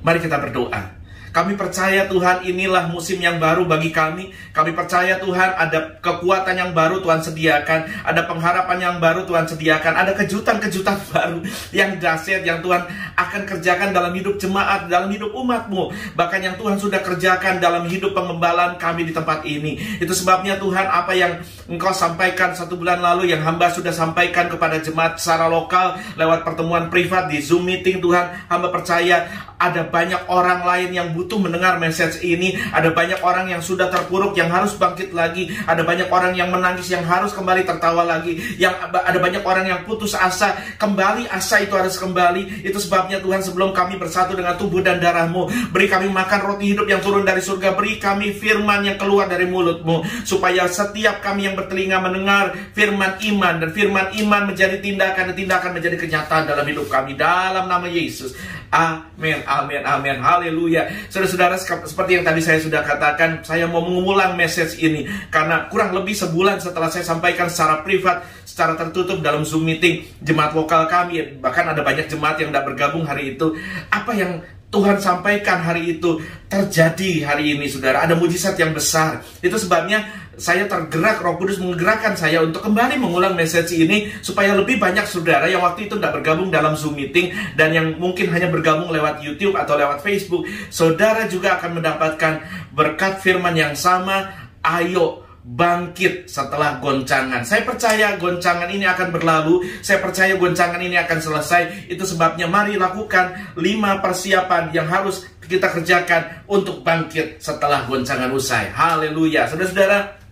Mari kita berdoa. Kami percaya Tuhan, inilah musim yang baru bagi kami. Kami percaya Tuhan, ada kekuatan yang baru Tuhan sediakan, ada pengharapan yang baru Tuhan sediakan, ada kejutan-kejutan baru yang dahsyat yang Tuhan akan kerjakan dalam hidup jemaat, dalam hidup umat-Mu. Bahkan yang Tuhan sudah kerjakan dalam hidup pengembalaan kami di tempat ini. Itu sebabnya Tuhan, apa yang Engkau sampaikan 1 bulan lalu, yang hamba sudah sampaikan kepada jemaat secara lokal lewat pertemuan privat di Zoom meeting, Tuhan, hamba percaya ada banyak orang lain yang butuh mendengar message ini. Ada banyak orang yang sudah terpuruk, yang harus bangkit lagi. Ada banyak orang yang menangis, yang harus kembali tertawa lagi. Ada banyak orang yang putus asa, kembali asa itu harus kembali. Itu sebabnya Tuhan, sebelum kami bersatu dengan tubuh dan darah-Mu, beri kami makan roti hidup yang turun dari surga. Beri kami firman yang keluar dari mulut-Mu, supaya setiap kami yang bertelinga mendengar firman iman, dan firman iman menjadi tindakan, dan tindakan menjadi kenyataan dalam hidup kami. Dalam nama Yesus. Amin, amin, amin, haleluya. Saudara-saudara, seperti yang tadi saya sudah katakan, saya mau mengulang message ini karena kurang lebih sebulan setelah saya sampaikan secara privat, secara tertutup dalam Zoom meeting jemaat lokal kami. Bahkan ada banyak jemaat yang tidak bergabung hari itu. Apa yang Tuhan sampaikan hari itu terjadi hari ini, saudara. Ada mujizat yang besar. Itu sebabnya saya tergerak, Roh Kudus menggerakkan saya untuk kembali mengulang message ini, supaya lebih banyak saudara yang waktu itu tidak bergabung dalam Zoom meeting, dan yang mungkin hanya bergabung lewat YouTube atau lewat Facebook, saudara juga akan mendapatkan berkat firman yang sama. Ayo bangkit setelah goncangan. Saya percaya goncangan ini akan berlalu. Saya percaya goncangan ini akan selesai. Itu sebabnya mari lakukan 5 persiapan yang harus kita kerjakan untuk bangkit setelah goncangan usai. Haleluya. Saudara-saudara,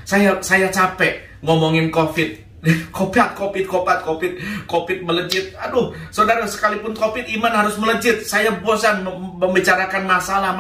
saya capek ngomongin COVID. COVID melejit. Aduh, saudara, sekalipun COVID, iman harus melejit. Saya bosan membicarakan masalah.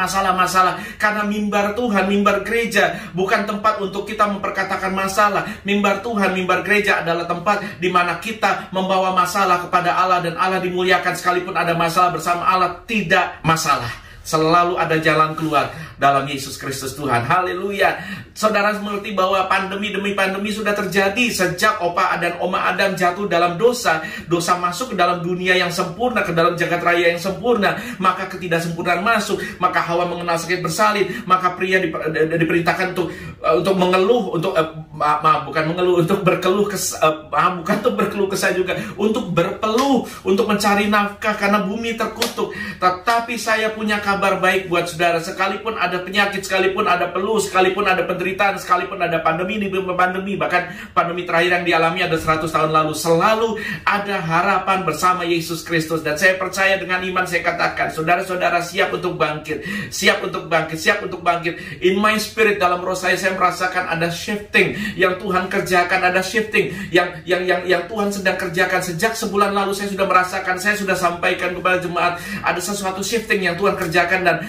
Karena mimbar Tuhan, mimbar gereja bukan tempat untuk kita memperkatakan masalah. Mimbar Tuhan, mimbar gereja adalah tempat di mana kita membawa masalah kepada Allah, dan Allah dimuliakan. Sekalipun ada masalah, bersama Allah tidak masalah. Selalu ada jalan keluar dalam Yesus Kristus Tuhan. Haleluya. Saudara mengerti bahwa pandemi demi pandemi sudah terjadi sejak Opa dan Oma Adam jatuh dalam dosa. Dosa masuk ke dalam dunia yang sempurna, ke dalam jagat raya yang sempurna. Maka ketidaksempurnaan masuk. Maka Hawa mengenal sakit bersalin. Maka pria diperintahkan untuk mengeluh, untuk untuk berkeluh kesah, bukan untuk berkeluh kesah juga, untuk berpeluh, untuk mencari nafkah karena bumi terkutuk. Tetapi saya punya kabar baik buat saudara. Sekalipun ada penyakit, sekalipun ada peluh, sekalipun ada penderitaan, sekalipun ada pandemi, bahkan pandemi terakhir yang dialami ada 100 tahun lalu, selalu ada harapan bersama Yesus Kristus. Dan saya percaya dengan iman saya katakan, saudara-saudara siap untuk bangkit, siap untuk bangkit, siap untuk bangkit. In my spirit, dalam roh saya merasakan ada shifting yang Tuhan kerjakan, ada shifting yang Tuhan sedang kerjakan. Sejak sebulan lalu saya sudah merasakan, saya sudah sampaikan kepada jemaat, ada sesuatu shifting yang Tuhan kerjakan,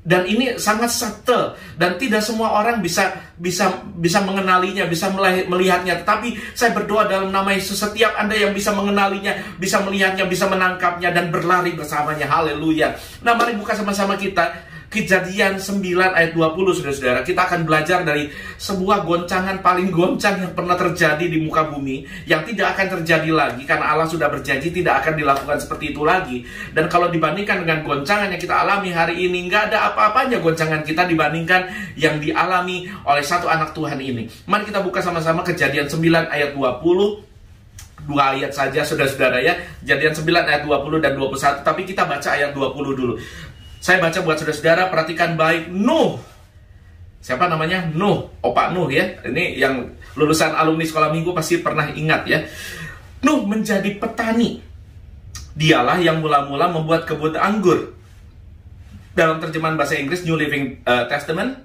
dan ini sangat subtle, dan tidak semua orang bisa mengenalinya, bisa melihatnya. Tetapi saya berdoa dalam nama Yesus, setiap Anda yang bisa mengenalinya, bisa melihatnya, bisa menangkapnya, dan berlari bersamanya. Haleluya. Nah, mari buka sama-sama kita Kejadian 9 ayat 20, saudara-saudara. Kita akan belajar dari sebuah goncangan paling goncang yang pernah terjadi di muka bumi, yang tidak akan terjadi lagi, karena Allah sudah berjanji tidak akan dilakukan seperti itu lagi. Dan kalau dibandingkan dengan goncangan yang kita alami hari ini, nggak ada apa-apanya goncangan kita dibandingkan yang dialami oleh satu anak Tuhan ini. Mari kita buka sama-sama Kejadian 9 ayat 20. 2 ayat saja, saudara-saudara ya. Kejadian 9 ayat 20 dan 21. Tapi kita baca ayat 20 dulu. Saya baca buat saudara-saudara, perhatikan baik. Nuh, siapa namanya? Nuh, Opa Nuh ya. Ini yang lulusan alumni sekolah minggu pasti pernah ingat ya. Nuh menjadi petani. Dialah yang mula-mula membuat kebun anggur. Dalam terjemahan bahasa Inggris New Living Testament,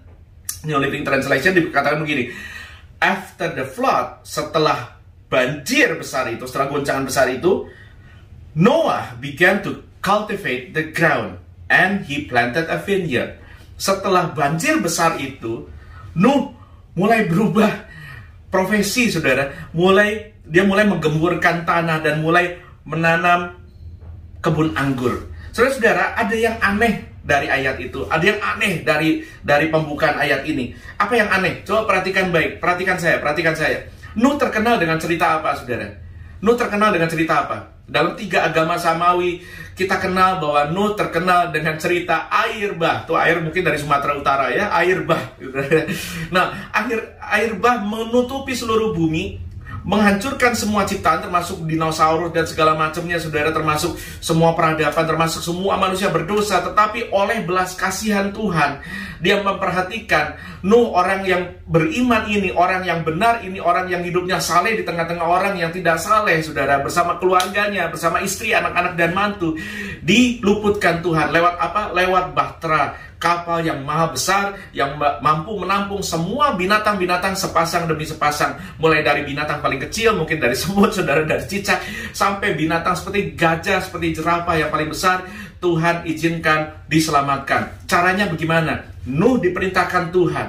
New Living Translation dikatakan begini. After the flood, setelah banjir besar itu, setelah goncangan besar itu, Noah began to cultivate the ground. And he planted a vineyard. Setelah banjir besar itu, Nuh mulai berubah profesi, saudara. Dia mulai menggemburkan tanah dan mulai menanam kebun anggur. Saudara-saudara, ada yang aneh dari ayat itu. Ada yang aneh dari pembukaan ayat ini. Apa yang aneh? Coba perhatikan baik. Perhatikan saya. Nuh terkenal dengan cerita apa, saudara? Nuh terkenal dengan cerita apa? Dalam 3 agama samawi, kita kenal bahwa Nuh terkenal dengan cerita air bah. Tuh air mungkin dari Sumatera Utara ya, air bah. Nah, air bah menutupi seluruh bumi, menghancurkan semua ciptaan, termasuk dinosaurus dan segala macamnya, saudara, termasuk semua peradaban, termasuk semua manusia berdosa. Tetapi oleh belas kasihan Tuhan, Dia memperhatikan Nuh, orang yang beriman ini, orang yang benar ini, orang yang hidupnya saleh di tengah-tengah orang yang tidak saleh, saudara, bersama keluarganya, bersama istri, anak-anak, dan mantu, diluputkan Tuhan. Lewat apa? Lewat bahtera, kapal yang maha besar, yang mampu menampung semua binatang-binatang sepasang demi sepasang. Mulai dari binatang paling kecil, mungkin dari semut, saudara, dari cicak, sampai binatang seperti gajah, seperti jerapah yang paling besar, Tuhan izinkan diselamatkan. Caranya bagaimana? Nuh diperintahkan Tuhan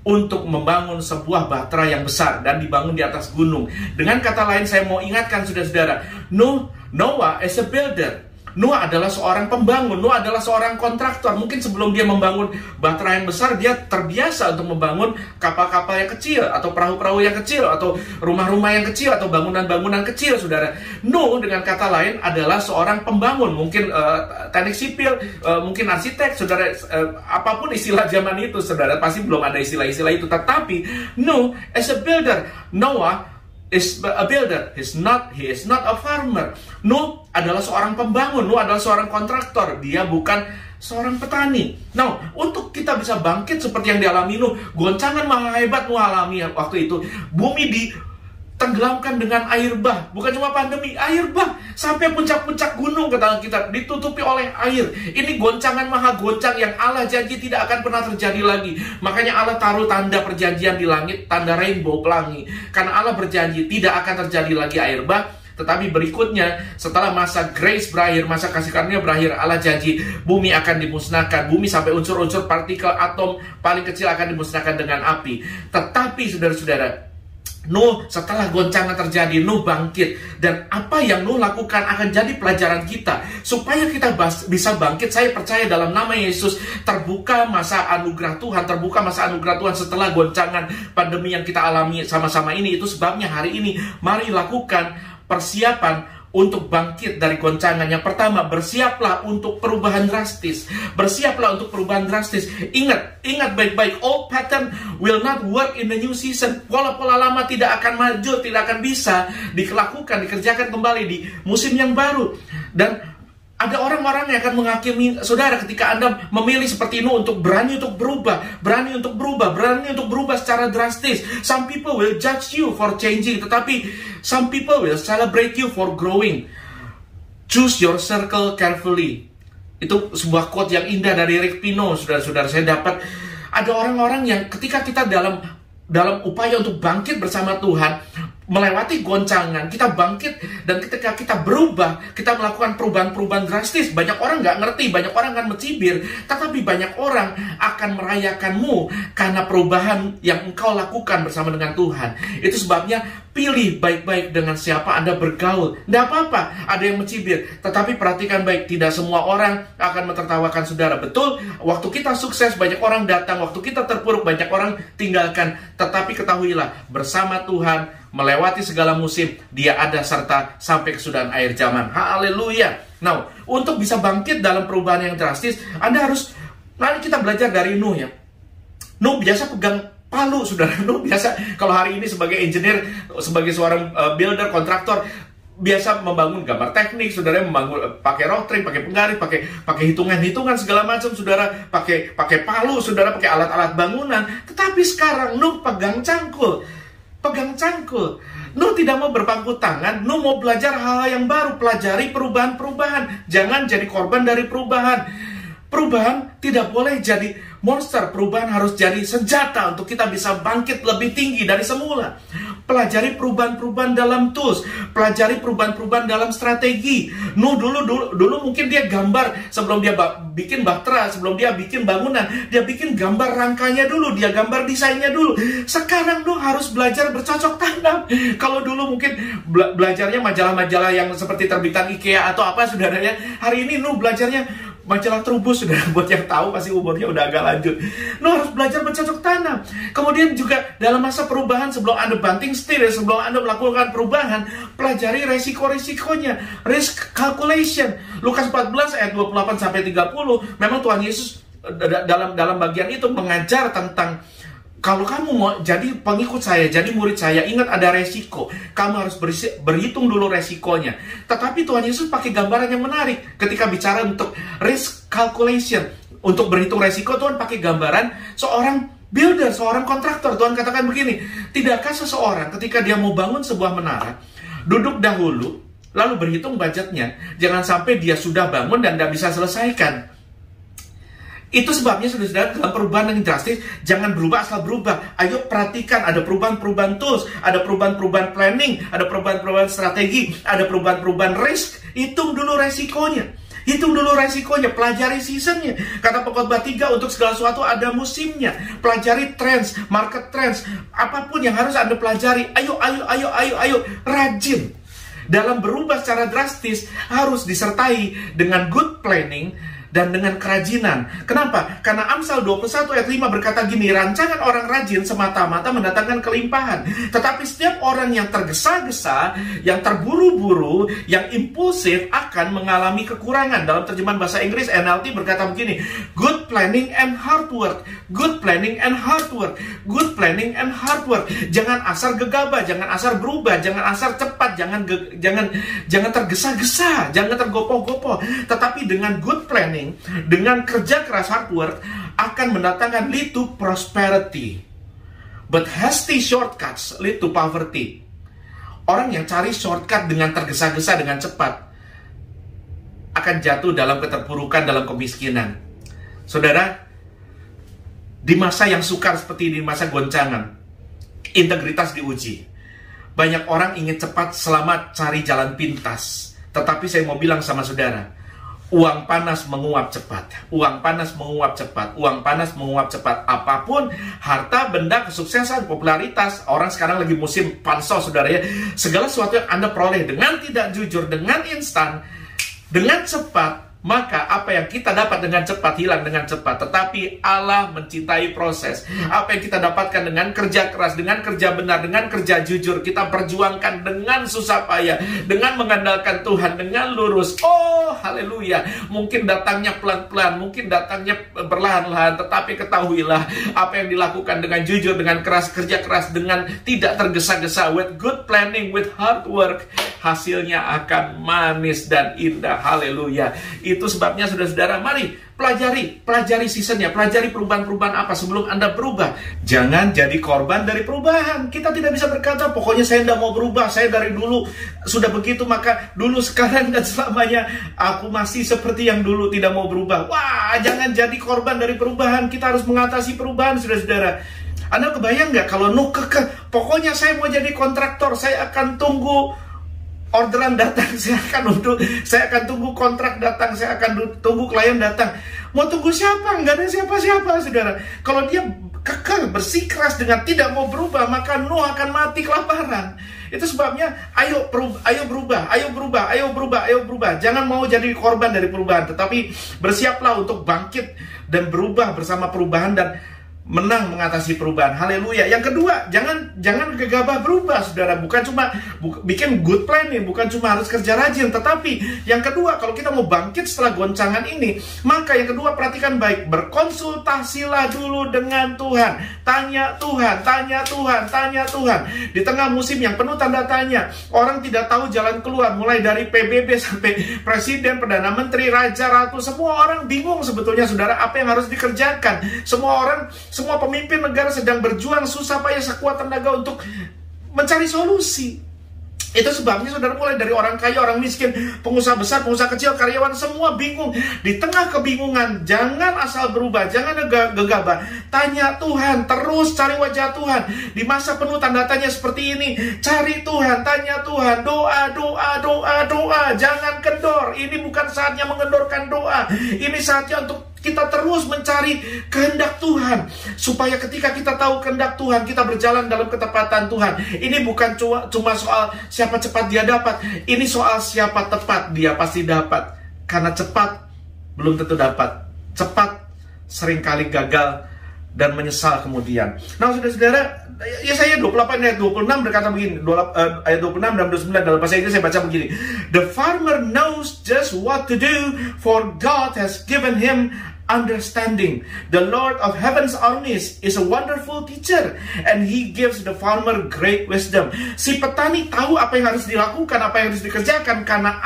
untuk membangun sebuah bahtera yang besar dan dibangun di atas gunung. Dengan kata lain, saya mau ingatkan saudara-saudara, Noah as a builder. Noah adalah seorang pembangun, Noah adalah seorang kontraktor. Mungkin sebelum dia membangun bahtera yang besar, dia terbiasa untuk membangun kapal-kapal yang kecil, atau perahu-perahu yang kecil, atau rumah-rumah yang kecil, atau bangunan-bangunan kecil, saudara. Noah dengan kata lain adalah seorang pembangun, mungkin teknik sipil, mungkin arsitek, saudara, apapun istilah zaman itu, saudara, pasti belum ada istilah-istilah itu. Tetapi Noah as a builder, Noah is a builder. He is not a farmer. Nuh adalah seorang pembangun. Nuh adalah seorang kontraktor. Dia bukan seorang petani. Nah, untuk kita bisa bangkit seperti yang dialami Nuh, goncangan maha hebat Nuh alami waktu itu. Bumi ditenggelamkan dengan air bah. Bukan cuma pandemi, air bah. Sampai puncak-puncak gunung, kata kita, ditutupi oleh air. Ini goncangan maha goncang yang Allah janji tidak akan pernah terjadi lagi. Makanya Allah taruh tanda perjanjian di langit, tanda rainbow, pelangi. Karena Allah berjanji tidak akan terjadi lagi air bah. Tetapi berikutnya, setelah masa grace berakhir, masa kasih karunia berakhir, Allah janji bumi akan dimusnahkan. Bumi sampai unsur-unsur partikel atom paling kecil akan dimusnahkan dengan api. Tetapi saudara-saudara, Nuh setelah goncangan terjadi, Nuh bangkit. Dan apa yang Nuh lakukan akan jadi pelajaran kita. Supaya kita bisa bangkit, saya percaya dalam nama Yesus, terbuka masa anugerah Tuhan. Terbuka masa anugerah Tuhan setelah goncangan pandemi yang kita alami sama-sama ini. Itu sebabnya hari ini, mari lakukan persiapan untuk bangkit dari goncangan. Yang pertama, bersiaplah untuk perubahan drastis. Bersiaplah untuk perubahan drastis. Ingat baik-baik, old pattern will not work in the new season. Pola-pola lama tidak akan maju, tidak akan bisa dikerjakan kembali di musim yang baru. Dan ada orang-orang yang akan menghakimi saudara ketika Anda memilih seperti Nuh untuk berani untuk berubah, berani untuk berubah secara drastis. Some people will judge you for changing, tetapi some people will celebrate you for growing. Choose your circle carefully. Itu sebuah quote yang indah dari Rick Pino, saudara-saudara. Saya dapat ada orang-orang yang ketika kita dalam upaya untuk bangkit bersama Tuhan, melewati goncangan, kita bangkit, dan ketika kita berubah, kita melakukan perubahan-perubahan drastis. Banyak orang nggak ngerti, banyak orang akan mencibir, tetapi banyak orang akan merayakanmu karena perubahan yang engkau lakukan bersama dengan Tuhan. Itu sebabnya pilih baik-baik dengan siapa Anda bergaul. Nggak apa-apa ada yang mencibir, tetapi perhatikan baik, tidak semua orang akan mentertawakan saudara. Betul, waktu kita sukses banyak orang datang, waktu kita terpuruk banyak orang tinggalkan, tetapi ketahuilah, bersama Tuhan melewati segala musim, Dia ada serta sampai kesudahan akhir zaman. Haleluya. Nah, untuk bisa bangkit dalam perubahan yang drastis, Anda harus, mari kita belajar dari Nuh ya. Nuh biasa pegang palu, saudara. Nuh biasa, kalau hari ini sebagai engineer, sebagai seorang builder, kontraktor, biasa membangun gambar teknik, saudara, membangun pakai rotring, pakai penggaris, pakai hitungan-hitungan segala macam, saudara, pakai palu, saudara, pakai alat-alat bangunan. Tetapi sekarang Nuh pegang cangkul. Nuh tidak mau berpangku tangan. Nuh mau belajar hal-hal yang baru. Pelajari perubahan-perubahan. Jangan jadi korban dari perubahan. Perubahan tidak boleh jadi monster. Perubahan harus jadi senjata untuk kita bisa bangkit lebih tinggi dari semula. Pelajari perubahan-perubahan dalam tools, pelajari perubahan-perubahan dalam strategi. Nuh dulu mungkin dia gambar sebelum dia bikin bahtera, sebelum dia bikin bangunan, dia bikin gambar rangkanya dulu, dia gambar desainnya dulu. Sekarang Nuh harus belajar bercocok tanam. Kalau dulu mungkin belajarnya majalah-majalah yang seperti terbitan IKEA atau apa, saudara ya. Hari ini Nuh belajarnya majalah Trubus, sudah buat yang tahu pasti umurnya udah agak lanjut. Lo harus belajar bercocok tanam. Kemudian juga dalam masa perubahan, sebelum Anda banting setir, sebelum Anda melakukan perubahan, pelajari resiko-risikonya, risk calculation. Lukas 14 ayat 28 sampai 30, memang Tuhan Yesus dalam bagian itu mengajar tentang kalau kamu mau jadi pengikut saya, jadi murid saya, ingat ada resiko. Kamu harus berhitung dulu resikonya. Tetapi Tuhan Yesus pakai gambaran yang menarik ketika bicara untuk risk calculation. Untuk berhitung resiko, Tuhan pakai gambaran seorang builder, seorang kontraktor. Tuhan katakan begini, tidakkah seseorang ketika dia mau bangun sebuah menara, duduk dahulu, lalu berhitung budgetnya. Jangan sampai dia sudah bangun dan tidak bisa selesaikan. Itu sebabnya saudara, dalam perubahan yang drastis, jangan berubah asal berubah. Ayo perhatikan, ada perubahan-perubahan tools, ada perubahan-perubahan planning, ada perubahan-perubahan strategi, ada perubahan-perubahan risk. Hitung dulu resikonya. Hitung dulu resikonya, pelajari seasonnya. Kata Pengkhotbah 3, untuk segala sesuatu ada musimnya. Pelajari trends, market trends, apapun yang harus Anda pelajari. Ayo, rajin. Dalam berubah secara drastis, harus disertai dengan good planning dan dengan kerajinan. Kenapa? Karena Amsal 21 ayat 5 berkata gini, rancangan orang rajin semata-mata mendatangkan kelimpahan. Tetapi setiap orang yang tergesa-gesa, yang terburu-buru, yang impulsif akan mengalami kekurangan. Dalam terjemahan bahasa Inggris NLT berkata begini, good planning and hard work. Good planning and hard work. Good planning and hard work. Jangan asal gegabah, jangan asal berubah, jangan asal cepat, jangan tergesa-gesa, jangan tergopoh-gopoh. Tetapi dengan good planning, dengan kerja keras hard work, akan mendatangkan lead to prosperity. But hasty shortcuts lead to poverty. Orang yang cari shortcut dengan tergesa-gesa, dengan cepat, akan jatuh dalam keterpurukan, dalam kemiskinan. Saudara, di masa yang sukar seperti ini, masa goncangan, integritas diuji. Banyak orang ingin cepat, selamat, cari jalan pintas. Tetapi saya mau bilang sama saudara, uang panas menguap cepat. Uang panas menguap cepat. Uang panas menguap cepat. Apapun, harta, benda, kesuksesan, popularitas. Orang sekarang lagi musim pansos, saudara ya. Segala sesuatu yang Anda peroleh dengan tidak jujur, dengan instan, dengan cepat, maka apa yang kita dapat dengan cepat hilang dengan cepat. Tetapi Allah mencintai proses. Apa yang kita dapatkan dengan kerja keras, dengan kerja benar, dengan kerja jujur, kita perjuangkan dengan susah payah, dengan mengandalkan Tuhan, dengan lurus. Oh, haleluya. Mungkin datangnya pelan-pelan, mungkin datangnya perlahan-lahan, tetapi ketahuilah apa yang dilakukan dengan jujur, dengan keras, kerja keras, dengan tidak tergesa-gesa, with good planning, with hard work, hasilnya akan manis dan indah. Haleluya. Itu sebabnya saudara-saudara, mari pelajari seasonnya, pelajari perubahan-perubahan apa sebelum Anda berubah. Jangan jadi korban dari perubahan. Kita tidak bisa berkata, pokoknya saya tidak mau berubah, saya dari dulu sudah begitu, maka dulu, sekarang, dan selamanya aku masih seperti yang dulu, tidak mau berubah. Wah, jangan jadi korban dari perubahan. Kita harus mengatasi perubahan, saudara-saudara. Anda kebayang nggak kalau pokoknya saya mau jadi kontraktor, saya akan tunggu orderan datang, saya akan tunggu kontrak datang, saya akan tunggu klien datang. Mau tunggu siapa? Nggak ada siapa-siapa, saudara. Kalau dia kekal bersikeras dengan tidak mau berubah, maka Nuh akan mati kelaparan. Itu sebabnya ayo berubah. Jangan mau jadi korban dari perubahan, tetapi bersiaplah untuk bangkit dan berubah bersama perubahan dan menang mengatasi perubahan. Haleluya. Yang kedua, jangan gegabah berubah, saudara. Bukan cuma bikin good plan nih, bukan cuma harus kerja rajin, tetapi yang kedua, kalau kita mau bangkit setelah goncangan ini, maka yang kedua, perhatikan baik, berkonsultasilah dulu dengan Tuhan. Tanya Tuhan. Di tengah musim yang penuh tanda tanya, orang tidak tahu jalan keluar, mulai dari PBB sampai presiden, perdana menteri, raja, ratu, semua orang bingung sebetulnya, saudara, apa yang harus dikerjakan. Semua pemimpin negara sedang berjuang susah payah sekuat tenaga untuk mencari solusi. Itu sebabnya saudara, mulai dari orang kaya, orang miskin, pengusaha besar, pengusaha kecil, karyawan, semua bingung. Di tengah kebingungan, jangan asal berubah, jangan gegabah. Tanya Tuhan, terus cari wajah Tuhan. Di masa penuh tanda tanya seperti ini, cari Tuhan, tanya Tuhan, doa. Jangan kendor. Ini bukan saatnya mengendorkan doa. Ini saatnya untuk kita terus mencari kehendak Tuhan, supaya ketika kita tahu kehendak Tuhan, kita berjalan dalam ketepatan Tuhan. Ini bukan cuma soal siapa cepat dia dapat, ini soal siapa tepat dia pasti dapat. Karena cepat belum tentu dapat. Cepat seringkali gagal dan menyesal kemudian. Nah, saudara-saudara, Yesaya 28 ayat 26 berkata begini, ayat 26 dan 29 dalam bahasa Inggris saya baca begini. The farmer knows just what to do, for God has given him understanding. The Lord of heaven's armies is a wonderful teacher, and he gives the farmer great wisdom. Si petani tahu apa yang harus dilakukan, apa yang harus dikerjakan, karena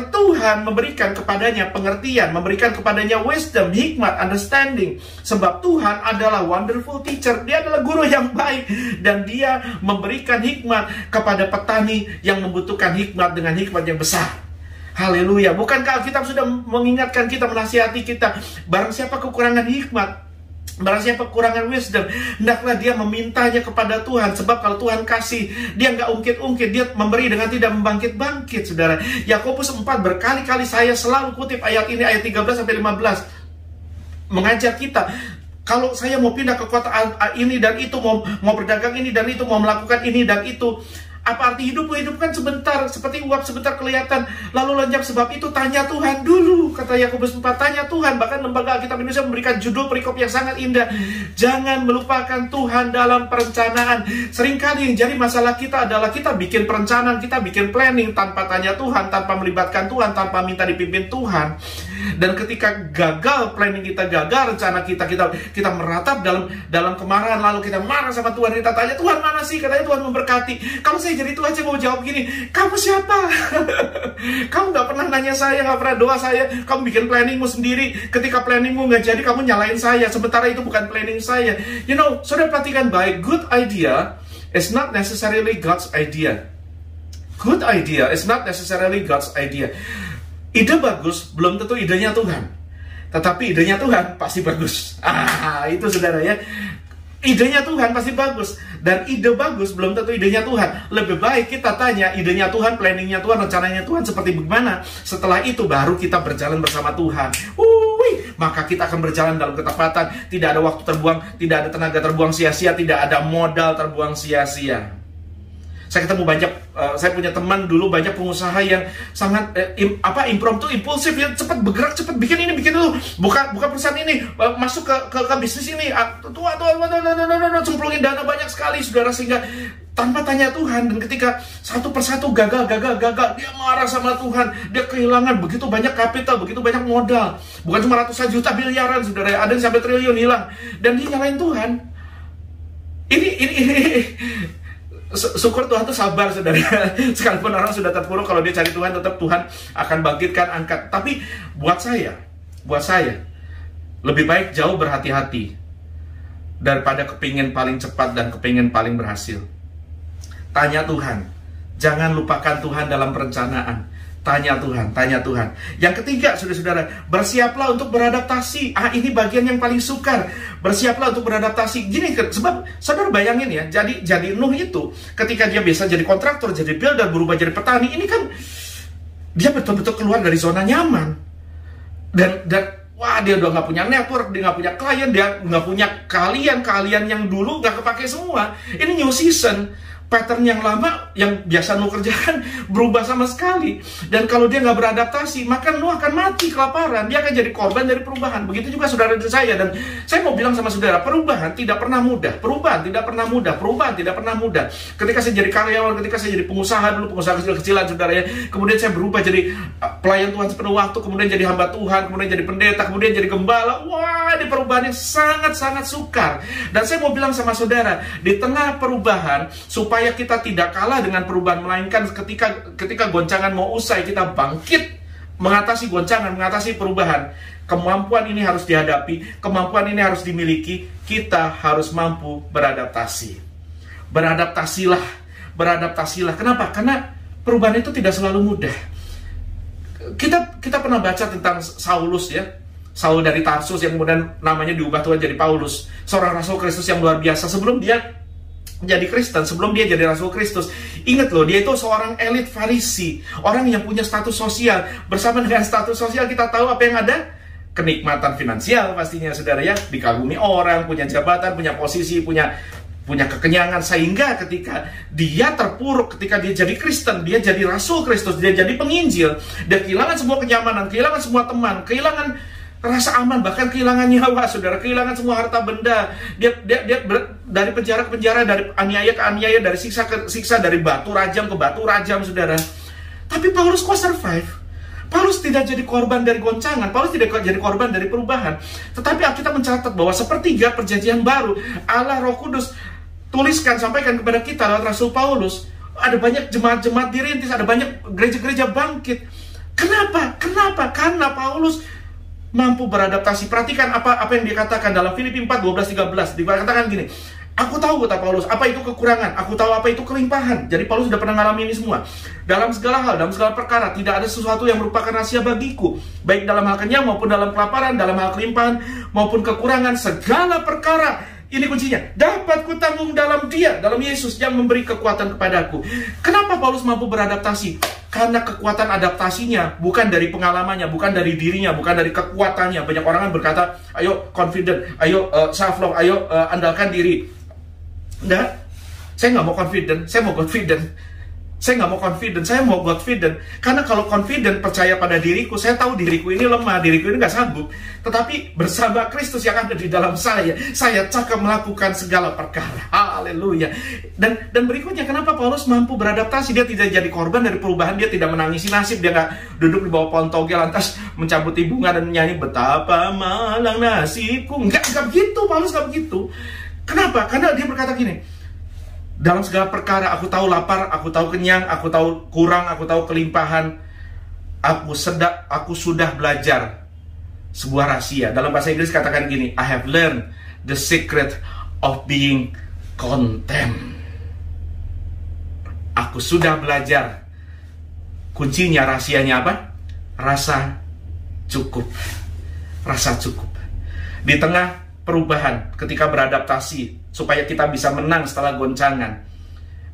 Tuhan memberikan kepadanya pengertian, memberikan kepadanya wisdom, hikmat, understanding. Sebab Tuhan adalah wonderful teacher. Dia adalah guru yang baik. Dan dia memberikan hikmat kepada petani yang membutuhkan hikmat dengan hikmat yang besar. Haleluya. Bukankah Alkitab sudah mengingatkan kita, menasihati kita, barang siapa kekurangan hikmat, barang siapa kekurangan wisdom, hendaklah dia memintanya kepada Tuhan. Sebab kalau Tuhan kasih, dia nggak ungkit-ungkit, dia memberi dengan tidak membangkit-bangkit, saudara. Yakobus 4 berkali-kali saya selalu kutip ayat ini, ayat 13-15, mengajar kita. Kalau saya mau pindah ke kota ini dan itu, mau berdagang ini dan itu, mau melakukan ini dan itu, apa arti hidupmu? Hidup kan sebentar, seperti uap sebentar kelihatan, lalu lenyap. Sebab itu tanya Tuhan dulu, kata Yakobus 4, tanya Tuhan. Bahkan Lembaga Alkitab Indonesia memberikan judul perikop yang sangat indah. Jangan melupakan Tuhan dalam perencanaan. Seringkali yang jadi masalah kita adalah kita bikin perencanaan, kita bikin planning tanpa tanya Tuhan, tanpa melibatkan Tuhan, tanpa minta dipimpin Tuhan. Dan ketika gagal planning kita, gagal rencana kita meratap dalam kemarahan, lalu kita marah sama Tuhan, kita tanya, Tuhan mana sih? Katanya Tuhan memberkati. Kalau saya jadi Tuhan, saya mau jawab gini, kamu siapa? Kamu gak pernah nanya saya, gak pernah doa saya, kamu bikin planningmu sendiri. Ketika planningmu gak jadi, kamu nyalain saya, sementara itu bukan planning saya. You know, saudara perhatikan baik, good idea is not necessarily God's idea. Good idea is not necessarily God's idea. Ide bagus belum tentu idenya Tuhan, tetapi idenya Tuhan pasti bagus. Itu saudara ya. Idenya Tuhan pasti bagus, dan ide bagus belum tentu idenya Tuhan. Lebih baik kita tanya idenya Tuhan, planningnya Tuhan, rencananya Tuhan seperti bagaimana. Setelah itu baru kita berjalan bersama Tuhan. Maka kita akan berjalan dalam ketepatan. Tidak ada waktu terbuang, tidak ada tenaga terbuang sia-sia, tidak ada modal terbuang sia-sia. Saya ketemu banyak, saya punya teman dulu banyak pengusaha yang sangat impromptu, impulsif, ya, cepat bergerak, cepat bikin ini, bikin itu, buka perusahaan ini, masuk ke bisnis ini, cemplungin dana banyak sekali, saudara, sehingga tanpa tanya Tuhan. Dan ketika satu persatu gagal, dia marah sama Tuhan, dia kehilangan begitu banyak kapital, begitu banyak modal, bukan cuma ratusan juta, miliaran, saudara, ada yang sampai triliun hilang, dan dia nyalain Tuhan. Ini syukur Tuhan tuh sabar, saudara. Sekalipun orang sudah terpuruk, kalau dia cari Tuhan, tetap Tuhan akan bangkitkan, angkat. Tapi buat saya lebih baik jauh berhati-hati daripada kepingin paling cepat dan kepingin paling berhasil. Tanya Tuhan, jangan lupakan Tuhan dalam perencanaan. Tanya Tuhan. Yang ketiga, saudara-saudara, bersiaplah untuk beradaptasi. Ini bagian yang paling sukar. Bersiaplah untuk beradaptasi. Gini, sebab saudara bayangin ya, jadi Nuh itu, ketika dia biasa jadi kontraktor, jadi builder, berubah jadi petani, ini kan dia betul-betul keluar dari zona nyaman. Dan wah, dia udah nggak punya network, dia nggak punya klien, dia nggak punya keahlian yang dulu nggak kepake semua. Ini new season. Pattern yang lama, yang biasa Nuh kerjakan, berubah sama sekali. Dan kalau dia nggak beradaptasi, maka Nuh akan mati kelaparan. Dia akan jadi korban dari perubahan. Begitu juga saudara dan saya. Dan saya mau bilang sama saudara, perubahan tidak pernah mudah. Perubahan tidak pernah mudah. Ketika saya jadi karyawan, ketika saya jadi pengusaha dulu, pengusaha kecil-kecilan, saudara ya. Kemudian saya berubah jadi pelayan Tuhan sepenuh waktu, kemudian jadi hamba Tuhan, kemudian jadi pendeta, kemudian jadi gembala. Wah, ini perubahan yang sangat-sangat sukar. Dan saya mau bilang sama saudara, di tengah perubahan, supaya kita tidak kalah dengan perubahan, melainkan ketika goncangan mau usai, kita bangkit mengatasi goncangan, mengatasi perubahan. Kemampuan ini harus dihadapi, kemampuan ini harus dimiliki. Kita harus mampu beradaptasi. Beradaptasilah. Kenapa? Karena perubahan itu tidak selalu mudah. Kita pernah baca tentang Saulus ya. Saul dari Tarsus yang kemudian namanya diubah Tuhan jadi Paulus. Seorang rasul Kristus yang luar biasa. Sebelum dia jadi Kristen, sebelum dia jadi Rasul Kristus, ingat loh, dia itu seorang elit Farisi, orang yang punya status sosial. Bersama dengan status sosial, kita tahu apa yang ada? Kenikmatan finansial pastinya, saudara ya, dikagumi orang, punya jabatan, punya posisi, punya punya kekenyangan, sehingga ketika dia terpuruk, ketika dia jadi Kristen, dia jadi Rasul Kristus, dia jadi penginjil, dia kehilangan semua kenyamanan, kehilangan semua teman, kehilangan rasa aman, bahkan kehilangan nyawa, saudara, kehilangan semua harta benda. Dia dari penjara ke penjara, dari aniaya ke aniaya, dari siksa ke siksa, dari batu rajam ke batu rajam, saudara. Tapi Paulus kok survive? Paulus tidak jadi korban dari goncangan, Paulus tidak jadi korban dari perubahan. Tetapi Alkitab mencatat bahwa sepertiga perjanjian baru, Allah Roh Kudus tuliskan, sampaikan kepada kita lewat Rasul Paulus. Ada banyak jemaat-jemaat dirintis, ada banyak gereja-gereja bangkit. Kenapa? Karena Paulus mampu beradaptasi. Perhatikan apa yang dikatakan dalam Filipi 4:12-13. Dikatakan gini, aku tahu, kata Paulus, apa itu kekurangan, aku tahu apa itu kelimpahan. Jadi Paulus sudah pernah mengalami ini semua. Dalam segala hal, dalam segala perkara, tidak ada sesuatu yang merupakan rahasia bagiku, baik dalam hal kenyang maupun dalam kelaparan, dalam hal kelimpahan maupun kekurangan, segala perkara. Ini kuncinya, dapat kutanggung dalam Dia, dalam Yesus yang memberi kekuatan kepadaku. Kenapa Paulus mampu beradaptasi? Karena kekuatan adaptasinya bukan dari pengalamannya, bukan dari dirinya, bukan dari kekuatannya. Banyak orang kan berkata, ayo confident, ayo self-love, ayo andalkan diri. Enggak, saya nggak mau confident, saya mau confident. Saya nggak mau confident, saya mau confident. Karena kalau confident, percaya pada diriku, saya tahu diriku ini lemah, diriku ini nggak sanggup. Tetapi bersama Kristus yang ada di dalam saya cakap melakukan segala perkara. Haleluya. Dan berikutnya, kenapa Paulus mampu beradaptasi? Dia tidak jadi korban dari perubahan, dia tidak menangisi nasib, dia nggak duduk di bawah pohon toge lantas mencabuti bunga dan menyanyi betapa malang nasibku. Nggak begitu, Paulus nggak begitu. Kenapa? Karena dia berkata gini, dalam segala perkara, aku tahu lapar, aku tahu kenyang, aku tahu kurang, aku tahu kelimpahan. Aku sudah belajar sebuah rahasia. Dalam bahasa Inggris katakan gini, I have learned the secret of being content. Aku sudah belajar. Kuncinya, rahasianya apa? Rasa cukup. Rasa cukup. Di tengah perubahan, ketika beradaptasi, supaya kita bisa menang setelah goncangan,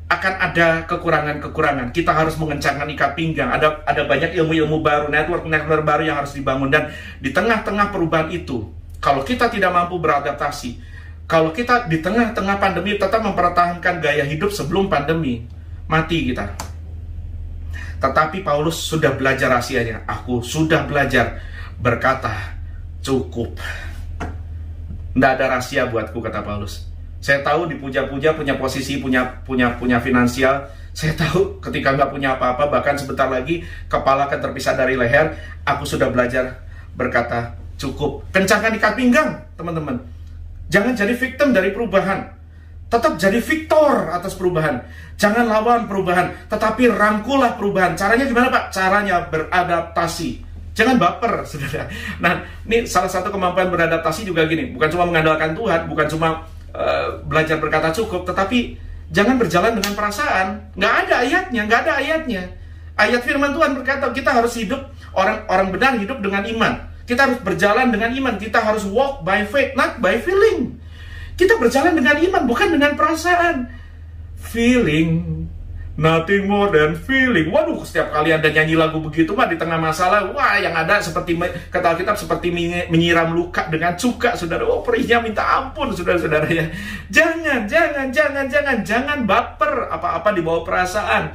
akan ada kekurangan-kekurangan. Kita harus mengencangkan ikat pinggang. Ada banyak ilmu-ilmu baru, network baru yang harus dibangun. Dan di tengah-tengah perubahan itu, kalau kita tidak mampu beradaptasi, kalau kita di tengah-tengah pandemi tetap mempertahankan gaya hidup sebelum pandemi, mati kita. Tetapi Paulus sudah belajar rahasianya. Aku sudah belajar berkata cukup. Tidak ada rahasia buatku, kata Paulus. Saya tahu dipuja-puja, punya posisi, punya finansial. Saya tahu ketika nggak punya apa-apa, bahkan sebentar lagi kepala akan terpisah dari leher. Aku sudah belajar berkata cukup. Kencangkan ikat pinggang, teman-teman. Jangan jadi victim dari perubahan. Tetap jadi victor atas perubahan. Jangan lawan perubahan, tetapi rangkulah perubahan. Caranya gimana, Pak? Caranya beradaptasi. Jangan baper, saudara. Nah, ini salah satu kemampuan beradaptasi juga gini. Bukan cuma mengandalkan Tuhan, bukan cuma belajar berkata cukup, tetapi jangan berjalan dengan perasaan. Nggak ada ayatnya. Ayat firman Tuhan berkata kita harus hidup, orang benar hidup dengan iman. Kita harus berjalan dengan iman. Kita harus walk by faith, not by feeling. Kita berjalan dengan iman, bukan dengan perasaan. Feeling, nothing more than feeling. Waduh, setiap kali Anda nyanyi lagu begitu mah di tengah masalah, wah, yang ada seperti kata Alkitab seperti menyiram luka dengan cuka, saudara. Oh, perihnya minta ampun, saudara-saudara ya. Jangan baper apa-apa di bawah perasaan.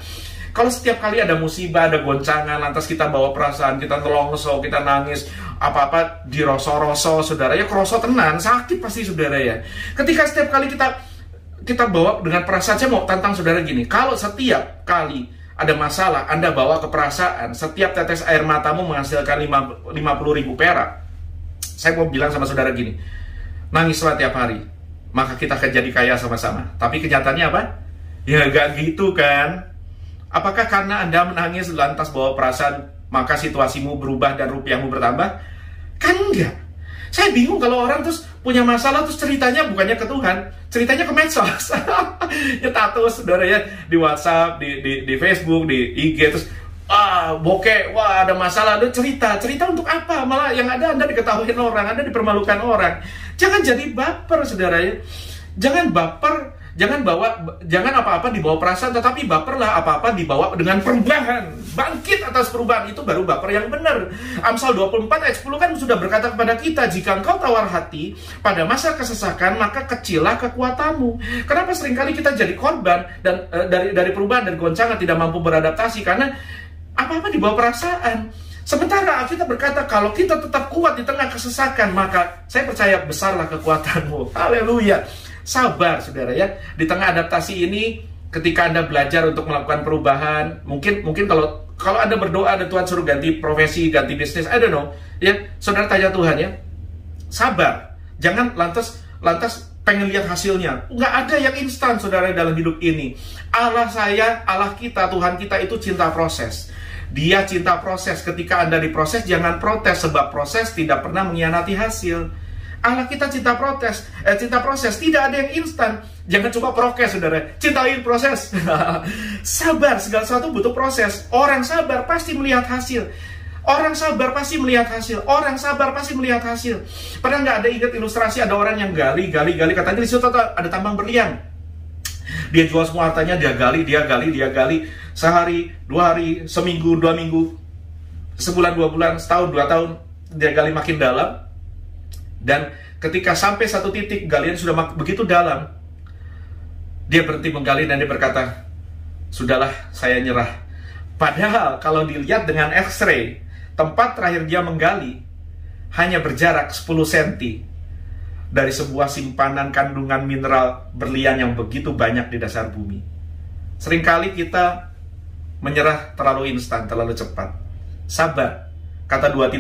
Kalau setiap kali ada musibah, ada goncangan, lantas kita bawa perasaan, kita nelongso, kita nangis, apa-apa diroso-roso, saudara ya, kroso tenan, sakit pasti, saudara ya. Ketika setiap kali kita bawa dengan perasaan, saya mau tantang saudara gini, kalau setiap kali ada masalah, Anda bawa ke perasaan, setiap tetes air matamu menghasilkan 50.000 perak, saya mau bilang sama saudara gini, nangislah tiap hari, maka kita akan jadi kaya sama-sama. Tapi kenyataannya apa? Ya gak gitu kan. Apakah karena Anda menangis lantas bawa perasaan, maka situasimu berubah dan rupiahmu bertambah? Kan enggak. Saya bingung kalau orang terus punya masalah, terus ceritanya bukannya ke Tuhan, ceritanya ke medsos. Ya status, saudara ya, di WhatsApp, di Facebook, di IG, terus bokeh, wah ada masalah, ada cerita untuk apa? Malah yang ada Anda diketahui orang, Anda dipermalukan orang. Jangan jadi baper, saudara ya. Jangan baper Jangan apa-apa dibawa perasaan, tetapi baperlah apa-apa dibawa dengan perubahan. Bangkit atas perubahan, itu baru baper yang benar. Amsal 24 ayat 10 kan sudah berkata kepada kita, jika engkau tawar hati pada masa kesesakan, maka kecillah kekuatanmu. Kenapa seringkali kita jadi korban dan dari perubahan dan goncangan, tidak mampu beradaptasi? Karena apa-apa dibawa perasaan. Sementara kita berkata, kalau kita tetap kuat di tengah kesesakan, maka saya percaya besarlah kekuatanmu. Haleluya. Sabar, saudara ya. Di tengah adaptasi ini, ketika Anda belajar untuk melakukan perubahan, mungkin kalau Anda berdoa dan Tuhan suruh ganti profesi, ganti bisnis, I don't know, ya, saudara tanya Tuhan ya. Sabar. Jangan lantas pengen lihat hasilnya. Nggak ada yang instan, saudara, dalam hidup ini. Allah kita, Tuhan kita itu cinta proses. Dia cinta proses. Ketika Anda diproses, jangan protes, sebab proses tidak pernah mengkhianati hasil. Allah kita cinta proses, tidak ada yang instan. Jangan coba prokes, saudara. Cintain proses. Sabar, segala sesuatu butuh proses. Orang sabar pasti melihat hasil. Orang sabar pasti melihat hasil. Orang sabar pasti melihat hasil. Pernah nggak ada ingat ilustrasi ada orang yang gali, katanya di situ ada tambang berlian. Dia jual semua hartanya, dia gali. Sehari, 2 hari, seminggu, 2 minggu, sebulan, 2 bulan, setahun, 2 tahun, dia gali makin dalam. Dan ketika sampai satu titik galian sudah begitu dalam, dia berhenti menggali dan dia berkata, sudahlah, saya nyerah. Padahal kalau dilihat dengan X-ray, tempat terakhir dia menggali hanya berjarak 10 cm dari sebuah simpanan kandungan mineral berlian yang begitu banyak di dasar bumi. Seringkali kita menyerah terlalu instan, terlalu cepat. Sabar. Kata 2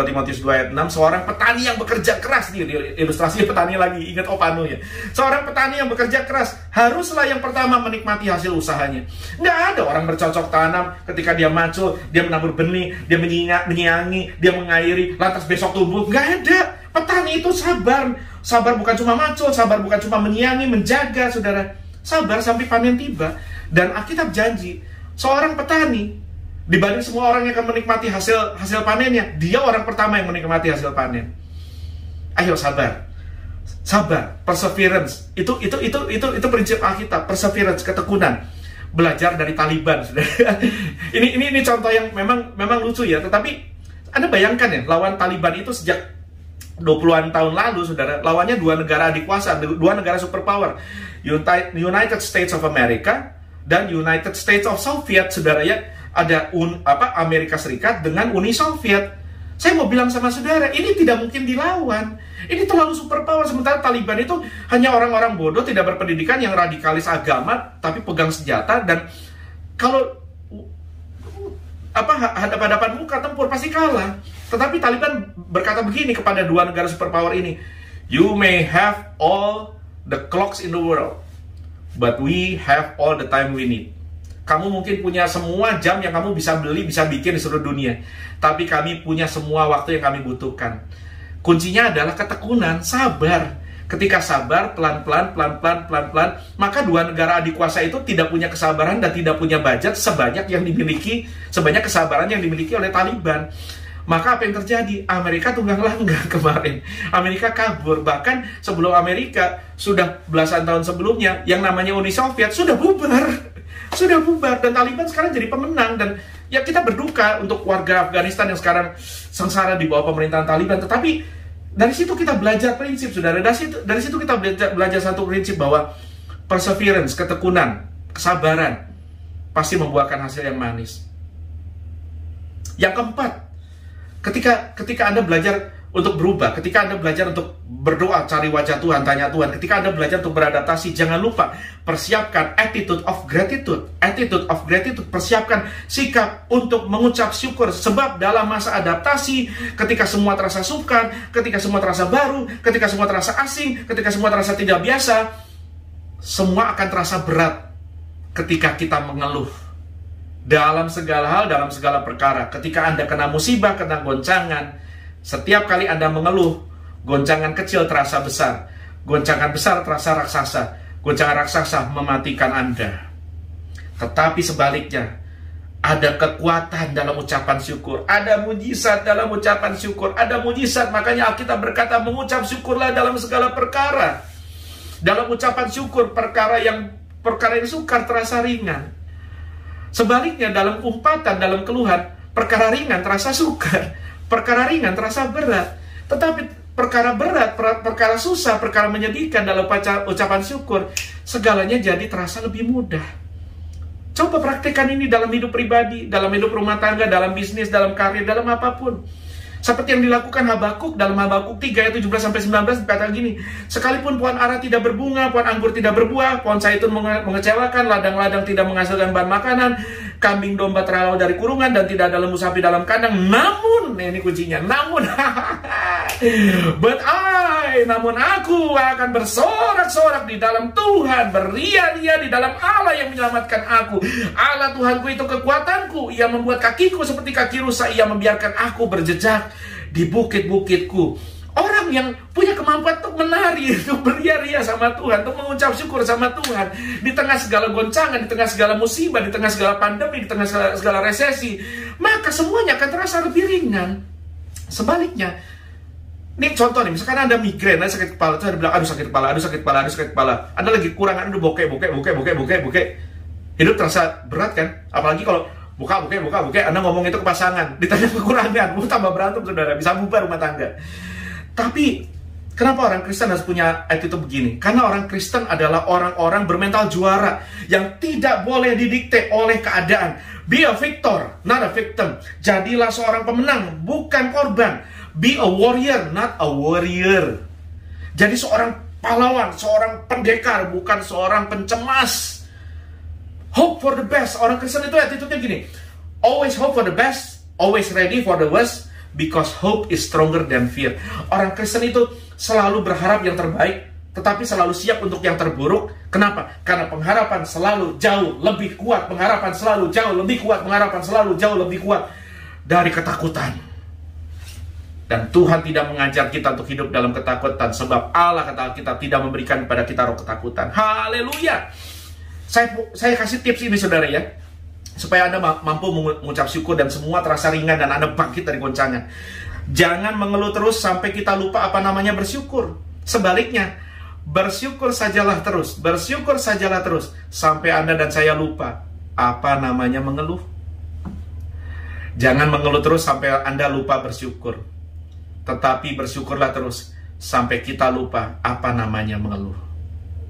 Timotius 2 ayat 6, seorang petani yang bekerja keras, nih ilustrasi petani lagi, ingat Opano ya. Seorang petani yang bekerja keras haruslah yang pertama menikmati hasil usahanya. Nggak ada orang bercocok tanam, ketika dia macul, dia menabur benih, dia menyiangi, dia mengairi, lantas besok tumbuh. Nggak ada. Petani itu sabar. Sabar bukan cuma macul, sabar bukan cuma menyiangi, menjaga, saudara. Sabar sampai panen tiba. Dan Alkitab janji, seorang petani dibanding semua orang yang akan menikmati hasil panennya, dia orang pertama yang menikmati hasil panen. Ayo sabar, perseverance. Itu prinsip Alkitab, perseverance, ketekunan. Belajar dari Taliban, saudara. ini contoh yang memang lucu ya. Tetapi Anda bayangkan ya, lawan Taliban itu sejak 20-an tahun lalu, saudara. Lawannya 2 negara adik kuasa, 2 negara superpower, United States of America dan United States of Soviet, saudara ya. Ada Amerika Serikat dengan Uni Soviet. Saya mau bilang sama saudara, ini tidak mungkin dilawan. Ini terlalu superpower. Sementara Taliban itu hanya orang-orang bodoh, tidak berpendidikan, yang radikalis agama, tapi pegang senjata. Dan kalau hadap-hadapan muka tempur pasti kalah. Tetapi Taliban berkata begini kepada 2 negara superpower ini, you may have all the clocks in the world, but we have all the time we need. Kamu mungkin punya semua jam yang kamu bisa beli, bisa bikin di seluruh dunia. Tapi kami punya semua waktu yang kami butuhkan. Kuncinya adalah ketekunan, sabar. Ketika sabar, pelan-pelan, maka 2 negara adik kuasa itu tidak punya kesabaran dan tidak punya budget sebanyak kesabaran yang dimiliki oleh Taliban. Maka apa yang terjadi? Amerika tunggang langgang kemarin. Amerika kabur. Bahkan sebelum Amerika, sudah belasan tahun sebelumnya, yang namanya Uni Soviet sudah bubar. Dan Taliban sekarang jadi pemenang. Dan ya kita berduka untuk warga Afghanistan yang sekarang sengsara di bawah pemerintahan Taliban. Tetapi dari situ kita belajar prinsip, saudara. Dari situ kita belajar satu prinsip, bahwa perseverance, ketekunan, kesabaran pasti membuahkan hasil yang manis. Yang keempat, ketika Anda belajar untuk berubah, ketika Anda belajar untuk berdoa, cari wajah Tuhan, tanya Tuhan, ketika Anda belajar untuk beradaptasi, jangan lupa persiapkan attitude of gratitude. Persiapkan sikap untuk mengucap syukur. Sebab dalam masa adaptasi, ketika semua terasa sukar, ketika semua terasa baru, ketika semua terasa asing, ketika semua terasa tidak biasa, semua akan terasa berat ketika kita mengeluh. Dalam segala hal, dalam segala perkara, ketika Anda kena musibah, kena goncangan, setiap kali Anda mengeluh, goncangan kecil terasa besar, goncangan besar terasa raksasa, goncangan raksasa mematikan Anda. Tetapi sebaliknya, ada kekuatan dalam ucapan syukur, ada mujizat dalam ucapan syukur, ada mujizat. Makanya Alkitab berkata, mengucap syukurlah dalam segala perkara. Dalam ucapan syukur, perkara yang sukar terasa ringan. Sebaliknya dalam umpatan, dalam keluhan, perkara ringan terasa sukar, perkara ringan terasa berat. Tetapi perkara berat, perkara susah, perkara menyedihkan dalam ucapan syukur, segalanya jadi terasa lebih mudah. Coba praktekkan ini dalam hidup pribadi, dalam hidup rumah tangga, dalam bisnis, dalam karir, dalam apapun. Seperti yang dilakukan Habakuk dalam Habakuk 3 ayat 17-19 berkata gini, sekalipun pohon ara tidak berbunga, pohon anggur tidak berbuah, pohon zaitun mengecewakan, ladang-ladang tidak menghasilkan bahan makanan, kambing domba terhalau dari kurungan, dan tidak ada lembu sapi dalam kandang, namun, ini kuncinya, namun, namun aku akan bersorak-sorak di dalam Tuhan, beria-ria di dalam Allah yang menyelamatkan aku. Allah Tuhanku itu kekuatanku, Ia membuat kakiku seperti kaki rusa, Ia membiarkan aku berjejak di bukit-bukitku. Orang yang punya kemampuan untuk menari, untuk beria-ria sama Tuhan, untuk mengucap syukur sama Tuhan, di tengah segala goncangan, di tengah segala musibah, di tengah segala pandemi, di tengah segala resesi, maka semuanya akan terasa lebih ringan. Sebaliknya, ini contoh nih, misalkan Anda migrain, Anda sakit kepala, terus Anda bilang, aduh sakit kepala, aduh sakit kepala, aduh sakit kepala. Anda lagi kurang, Anda bokeh. Hidup terasa berat kan? Apalagi kalau buka, Anda ngomong itu ke pasangan, ditanya kekurangan, tambah berantem saudara, bisa bubar rumah tangga. Tapi, kenapa orang Kristen harus punya attitude begini? Karena orang Kristen adalah orang-orang bermental juara, yang tidak boleh didikte oleh keadaan. Be a victor, not a victim. Jadilah seorang pemenang, bukan korban. Be a warrior, not a warrior. Jadi seorang pahlawan, seorang pendekar, bukan seorang pencemas. Hope for the best. Orang Kristen itu attitude-nya gini, always hope for the best, always ready for the worst, because hope is stronger than fear. Orang Kristen itu selalu berharap yang terbaik, tetapi selalu siap untuk yang terburuk. Kenapa? Karena pengharapan selalu jauh lebih kuat. Pengharapan selalu jauh lebih kuat. Pengharapan selalu jauh lebih kuat dari ketakutan. Dan Tuhan tidak mengajar kita untuk hidup dalam ketakutan, sebab Allah kata kita tidak memberikan kepada kita roh ketakutan. Haleluya. Saya kasih tips ini saudara ya, supaya Anda mampu mengucap syukur dan semua terasa ringan dan Anda bangkit dari goncangan. Jangan mengeluh terus sampai kita lupa apa namanya bersyukur. Sebaliknya, bersyukur sajalah terus, bersyukur sajalah terus sampai Anda dan saya lupa apa namanya mengeluh. Jangan mengeluh terus sampai Anda lupa bersyukur. Tetapi bersyukurlah terus sampai kita lupa apa namanya mengeluh.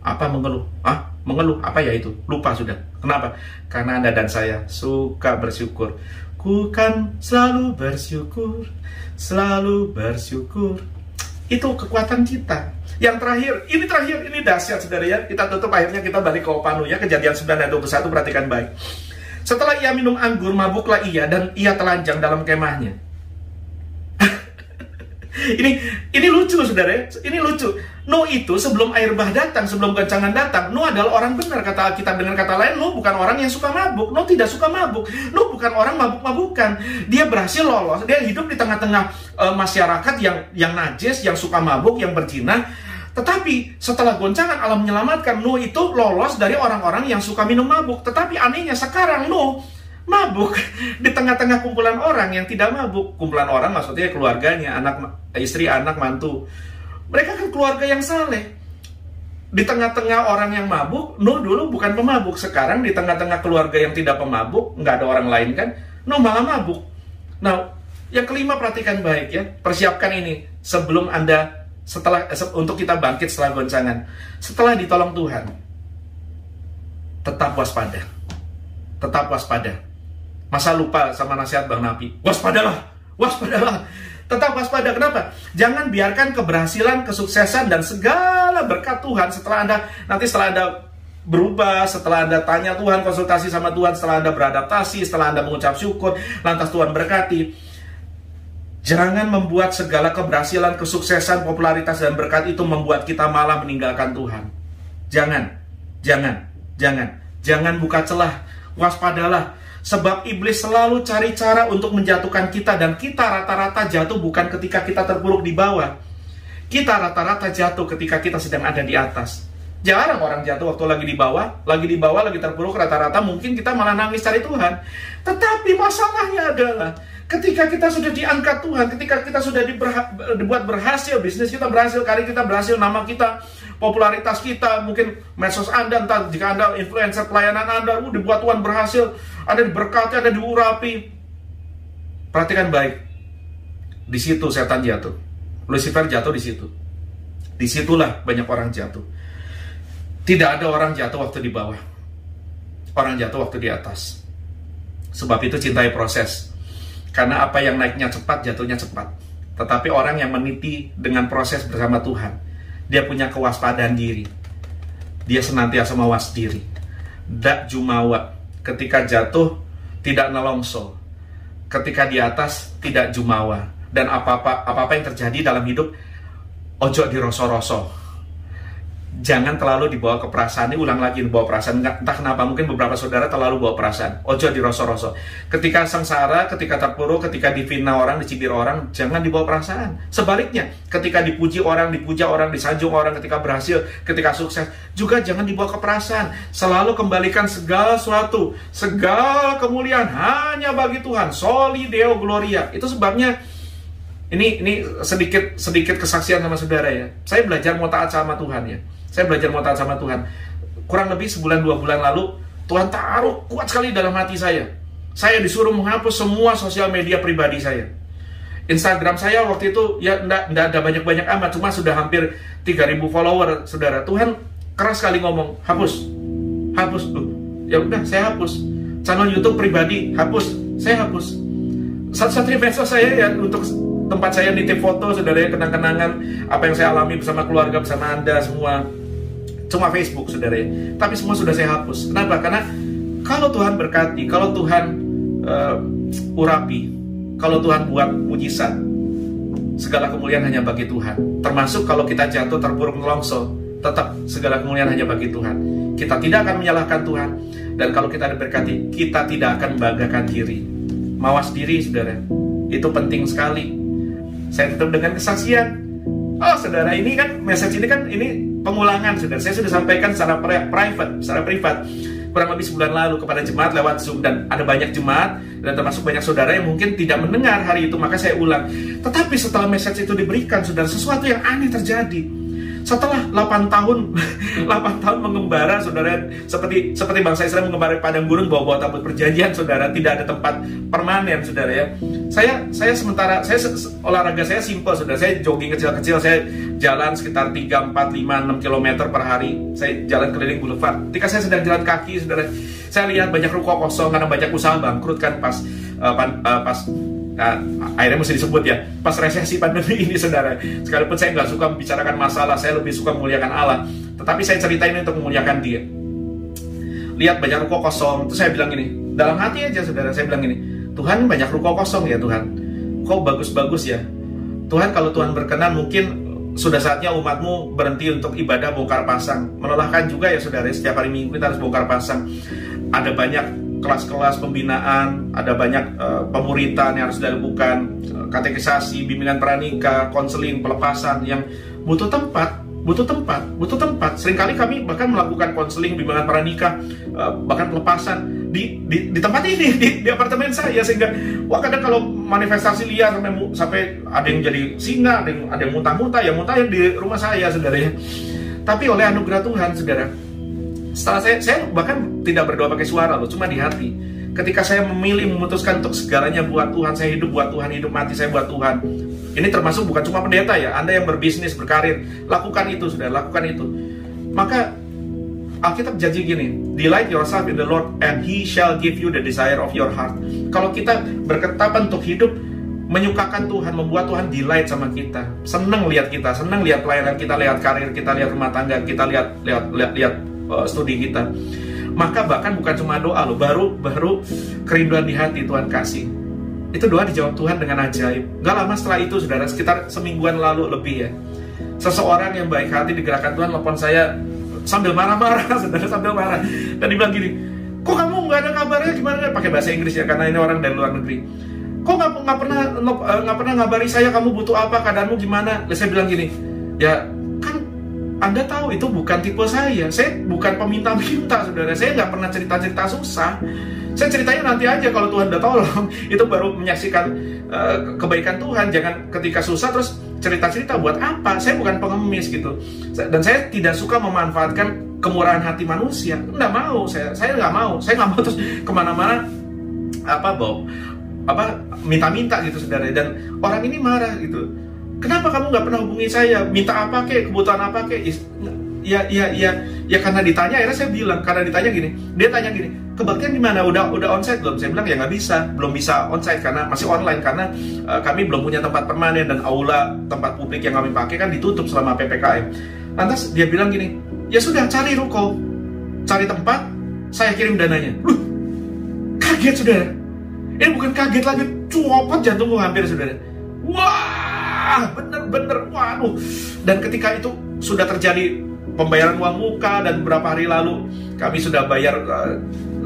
Apa mengeluh? Mengeluh, apa ya itu? Lupa sudah. Kenapa? Karena Anda dan saya suka bersyukur. Ku kan selalu bersyukur, selalu bersyukur. Itu kekuatan kita. Yang terakhir, ini dahsyat saudara ya. Kita tutup, akhirnya kita balik ke Opanu ya. Kejadian 9 ayat 21, perhatikan baik. Setelah ia minum anggur, mabuklah ia, dan ia telanjang dalam kemahnya. Ini lucu saudara ya. Ini lucu. Nuh itu sebelum air bah datang, sebelum goncangan datang, Nuh adalah orang benar. Kata Alkitab, dengan kata lain, Nuh bukan orang yang suka mabuk. Nuh tidak suka mabuk. Nuh bukan orang mabuk-mabukan. Dia berhasil lolos. Dia hidup di tengah-tengah masyarakat yang najis, yang suka mabuk, yang berzina. Tetapi setelah goncangan Allah menyelamatkan, Nuh itu lolos dari orang-orang yang suka minum mabuk. Tetapi anehnya sekarang Nuh mabuk di tengah-tengah kumpulan orang yang tidak mabuk. Kumpulan orang maksudnya keluarganya, istri, anak, mantu. Mereka kan keluarga yang saleh. Di tengah-tengah orang yang mabuk, Nuh dulu bukan pemabuk. Sekarang di tengah-tengah keluarga yang tidak pemabuk, nggak ada orang lain kan, Nuh malah mabuk. Nah, yang kelima, perhatikan baik ya. Persiapkan ini sebelum Anda, untuk kita bangkit setelah goncangan. Setelah ditolong Tuhan, tetap waspada. Tetap waspada. Masa lupa sama nasihat Bang Napi? Waspadalah, waspadalah. Tetap waspada. Kenapa? Jangan biarkan keberhasilan, kesuksesan, dan segala berkat Tuhan setelah Anda berubah, setelah Anda tanya Tuhan, konsultasi sama Tuhan, setelah Anda beradaptasi, setelah Anda mengucap syukur, lantas Tuhan berkati. Jangan membuat segala keberhasilan, kesuksesan, popularitas, dan berkat itu membuat kita malah meninggalkan Tuhan. Jangan buka celah. Waspadalah. Sebab iblis selalu cari cara untuk menjatuhkan kita, dan kita rata-rata jatuh bukan ketika kita terpuruk di bawah. Kita rata-rata jatuh ketika kita sedang ada di atas. Jarang orang jatuh waktu lagi di bawah, lagi terpuruk. Rata-rata mungkin kita malah nangis cari Tuhan. Tetapi masalahnya adalah Ketika kita sudah diangkat Tuhan, ketika kita sudah dibuat berhasil, bisnis kita berhasil, karir kita berhasil, nama kita, popularitas kita, mungkin medsos Anda, entah jika Anda influencer pelayanan Anda, dibuat Tuhan berhasil, ada diberkati, ada diurapi. Perhatikan baik, di situ setan jatuh, Lucifer jatuh di situ. Disitulah banyak orang jatuh. Tidak ada orang jatuh waktu di bawah, orang jatuh waktu di atas. Sebab itu cintai proses. Karena apa yang naiknya cepat, jatuhnya cepat. Tetapi orang yang meniti dengan proses bersama Tuhan, dia punya kewaspadaan diri. Dia senantiasa mawas diri. Dak jumawa. Ketika jatuh, tidak nelongso. Ketika di atas, tidak jumawa. Dan apa-apa yang terjadi dalam hidup, ojo diroso-roso. Jangan terlalu dibawa ke perasaan. Ini ulang lagi, dibawa perasaan. Entah kenapa, mungkin beberapa saudara terlalu bawa perasaan. Ojo diroso-roso. Ketika sengsara, ketika terpuruk, ketika difitnah orang, dicibir orang, jangan dibawa perasaan. Sebaliknya, ketika dipuji orang, dipuja orang, disanjung orang, ketika berhasil, ketika sukses, juga jangan dibawa ke perasaan. Selalu kembalikan segala sesuatu, segala kemuliaan hanya bagi Tuhan. Soli Deo Gloria. Itu sebabnya ini sedikit kesaksian sama saudara ya. Saya belajar mau taat sama Tuhan ya. Saya belajar mau taat sama Tuhan. Kurang lebih sebulan 2 bulan lalu, Tuhan taruh kuat sekali dalam hati saya. Saya disuruh menghapus semua sosial media pribadi saya. Instagram saya waktu itu ya enggak ada banyak-banyak amat, cuma sudah hampir 3.000 follower, saudara. Tuhan keras sekali ngomong, hapus. Ya udah, saya hapus. Channel YouTube pribadi, hapus. Saya hapus. Satu-satunya medsos saya ya untuk tempat saya nitip foto, saudara ya, kenang-kenangan apa yang saya alami bersama keluarga, bersama Anda semua. Cuma Facebook, saudara ya. Tapi semua sudah saya hapus. Kenapa? Karena kalau Tuhan berkati, kalau Tuhan urapi, kalau Tuhan buat mujizat, segala kemuliaan hanya bagi Tuhan. Termasuk kalau kita jatuh, terpuruk, nelongso, tetap segala kemuliaan hanya bagi Tuhan. Kita tidak akan menyalahkan Tuhan. Dan kalau kita diberkati, kita tidak akan membanggakan diri. Mawas diri, saudara. Itu penting sekali. Saya tutup dengan kesaksian. Oh, saudara, ini kan message ini kan ini pengulangan, saudara. Saya sudah sampaikan secara privat, kurang lebih sebulan lalu kepada jemaat lewat Zoom, dan ada banyak jemaat dan termasuk banyak saudara yang mungkin tidak mendengar hari itu, maka saya ulang. Tetapi setelah message itu diberikan, saudara, sesuatu yang aneh terjadi. Setelah 8 tahun mengembara, saudara, seperti bangsa Israel mengembara padang gurun bawa tabut perjanjian, saudara, tidak ada tempat permanen, saudara ya. Saya olahraga saya simpel, saudara. Saya jogging kecil-kecil, saya jalan sekitar 3, 4, 5, 6 km per hari. Saya jalan keliling boulevard. Ketika saya sedang jalan kaki, saudara, saya lihat banyak ruko kosong karena banyak usaha bangkrut kan pas akhirnya mesti disebut ya, pas resesi pandemi ini, saudara. Sekalipun saya nggak suka membicarakan masalah, saya lebih suka memuliakan Allah. Tetapi saya ceritain ini untuk memuliakan Dia. Lihat banyak ruko kosong, terus saya bilang gini, dalam hati aja, saudara, saya bilang gini, Tuhan, banyak ruko kosong ya Tuhan, kok bagus-bagus ya Tuhan. Kalau Tuhan berkenan, mungkin sudah saatnya umatmu berhenti untuk ibadah bongkar pasang. Melelahkan juga ya, saudara, setiap hari Minggu kita harus bongkar pasang. Ada banyak kelas-kelas pembinaan, ada banyak pemuritan yang harus dilakukan, katekisasi, bimbingan pranikah, konseling, pelepasan yang butuh tempat. Seringkali kami bahkan melakukan konseling, bimbingan pranikah, bahkan pelepasan di tempat ini, di apartemen saya, sehingga kadang kalau manifestasi liar sampai ada yang jadi singa, ada yang muntah-muntah, yang di rumah saya, saudara ya. Tapi oleh anugerah Tuhan, saudara, setelah saya bahkan tidak berdoa pakai suara loh, cuma di hati. Ketika saya memilih, memutuskan untuk segalanya buat Tuhan, saya hidup buat Tuhan, hidup mati saya buat Tuhan. Ini termasuk bukan cuma pendeta ya, Anda yang berbisnis, berkarir, lakukan itu, saudara, lakukan itu. Maka Alkitab janji gini, delight yourself in the Lord and He shall give you the desire of your heart. Kalau kita berketetapan untuk hidup menyukakan Tuhan, membuat Tuhan delight sama kita, senang lihat kita, senang lihat pelayanan kita, lihat karir kita, lihat rumah tangga kita, lihat studi kita, maka bahkan bukan cuma doa loh, baru kerinduan di hati Tuhan kasih. Itu doa dijawab Tuhan dengan ajaib. Gak lama setelah itu, saudara, sekitar semingguan lalu lebih ya, seseorang yang baik hati digerakkan Tuhan telepon saya sambil marah-marah, saudara, sambil marah, dan dibilang gini, kok kamu nggak ada kabarnya, gimana? Pakai bahasa Inggris ya, karena ini orang dari luar negeri. Kok nggak pernah ngabari saya, kamu butuh apa, keadaanmu gimana? Lalu saya bilang gini, ya Anda tahu itu bukan tipe saya bukan peminta-minta, saudara. Saya nggak pernah cerita-cerita susah. Saya ceritanya nanti aja kalau Tuhan udah tolong. Itu baru menyaksikan kebaikan Tuhan. Jangan ketika susah terus cerita-cerita, buat apa? Saya bukan pengemis gitu. Dan saya tidak suka memanfaatkan kemurahan hati manusia. Nggak mau, saya nggak mau. Saya nggak mau terus kemana-mana minta-minta gitu, saudara. Dan orang ini marah gitu. Kenapa kamu nggak pernah hubungi saya? Minta apa kek? Kebutuhan apa kek? Ya karena ditanya, akhirnya saya bilang, karena ditanya gini, dia tanya gini, kebaktian di mana? Udah onsite belum? Saya bilang ya nggak bisa, belum bisa onsite karena masih online, karena kami belum punya tempat permanen dan aula tempat publik yang kami pakai kan ditutup selama PPKM. Lantas dia bilang gini, ya sudah cari ruko, cari tempat, saya kirim dananya. Kaget saudara, ini bukan kaget lagi, copot jantungku hampir saudara. Wah, bener-bener, waduh. Dan ketika itu sudah terjadi pembayaran uang muka, dan beberapa hari lalu kami sudah bayar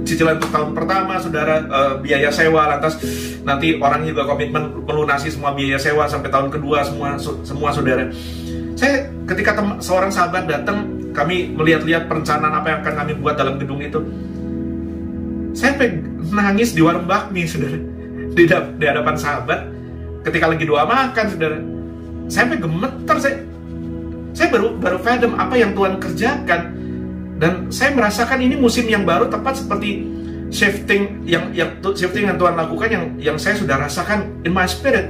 cicilan untuk tahun pertama, saudara, biaya sewa. Lantas nanti orang juga komitmen melunasi semua biaya sewa sampai tahun kedua semua saudara. Saya ketika seorang sahabat datang, kami melihat-lihat perencanaan apa yang akan kami buat dalam gedung itu. Saya nangis di warung bakmi, saudara, di hadapan sahabat. Ketika lagi doa makan, saudara, saya gemeter. Saya baru fathom apa yang Tuhan kerjakan. Dan saya merasakan ini musim yang baru, tepat seperti shifting yang Tuhan lakukan, yang saya sudah rasakan in my spirit.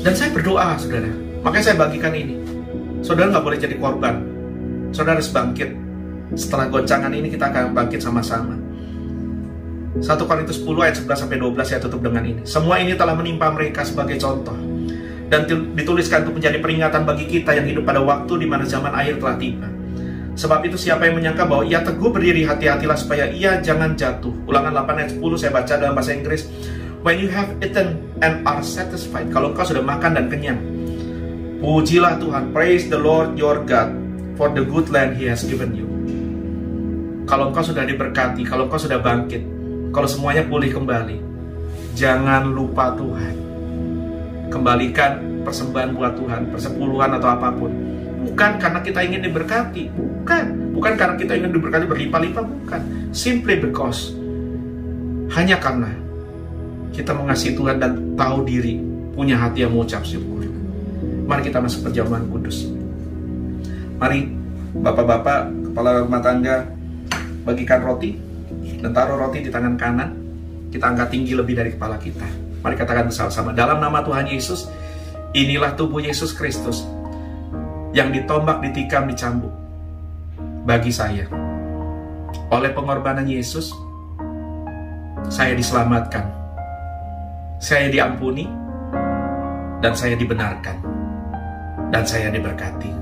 Dan saya berdoa, saudara. Makanya saya bagikan ini. Saudara nggak boleh jadi korban. Saudara harus bangkit. Setelah goncangan ini kita akan bangkit sama-sama. 1 Korintus 10 ayat 11-12 saya tutup dengan ini. Semua ini telah menimpa mereka sebagai contoh, dan dituliskan untuk menjadi peringatan bagi kita yang hidup pada waktu di mana zaman akhir telah tiba. Sebab itu siapa yang menyangka bahwa ia teguh berdiri, hati-hatilah supaya ia jangan jatuh. Ulangan 8 ayat 10 saya baca dalam bahasa Inggris. When you have eaten and are satisfied, kalau engkau sudah makan dan kenyang, pujilah Tuhan, praise the Lord your God for the good land He has given you. Kalau engkau sudah diberkati, kalau engkau sudah bangkit, kalau semuanya pulih kembali, jangan lupa Tuhan. Kembalikan persembahan buat Tuhan, persepuluhan atau apapun. Bukan karena kita ingin diberkati, bukan karena kita ingin diberkati berlimpah-limpah, bukan. Simply because, hanya karena kita mengasihi Tuhan dan tahu diri, punya hati yang mengucap syukur. Mari kita masuk perjamuan kudus. Mari bapak-bapak, kepala rumah tangga, bagikan roti dan taruh roti di tangan kanan. Kita angkat tinggi lebih dari kepala kita. Mari katakan bersama-sama, dalam nama Tuhan Yesus, inilah tubuh Yesus Kristus yang ditombak, ditikam, dicambuk bagi saya. Oleh pengorbanan Yesus, saya diselamatkan, saya diampuni, dan saya dibenarkan, dan saya diberkati.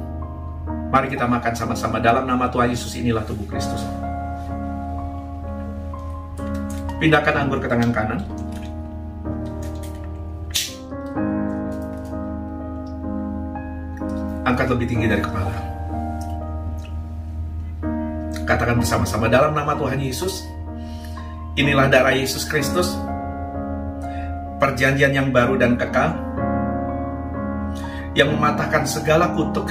Mari kita makan sama-sama. Dalam nama Tuhan Yesus, inilah tubuh Kristus. Pindahkan anggur ke tangan kanan. Angkat lebih tinggi dari kepala. Katakan bersama-sama, dalam nama Tuhan Yesus, inilah darah Yesus Kristus, perjanjian yang baru dan kekal, yang mematahkan segala kutuk,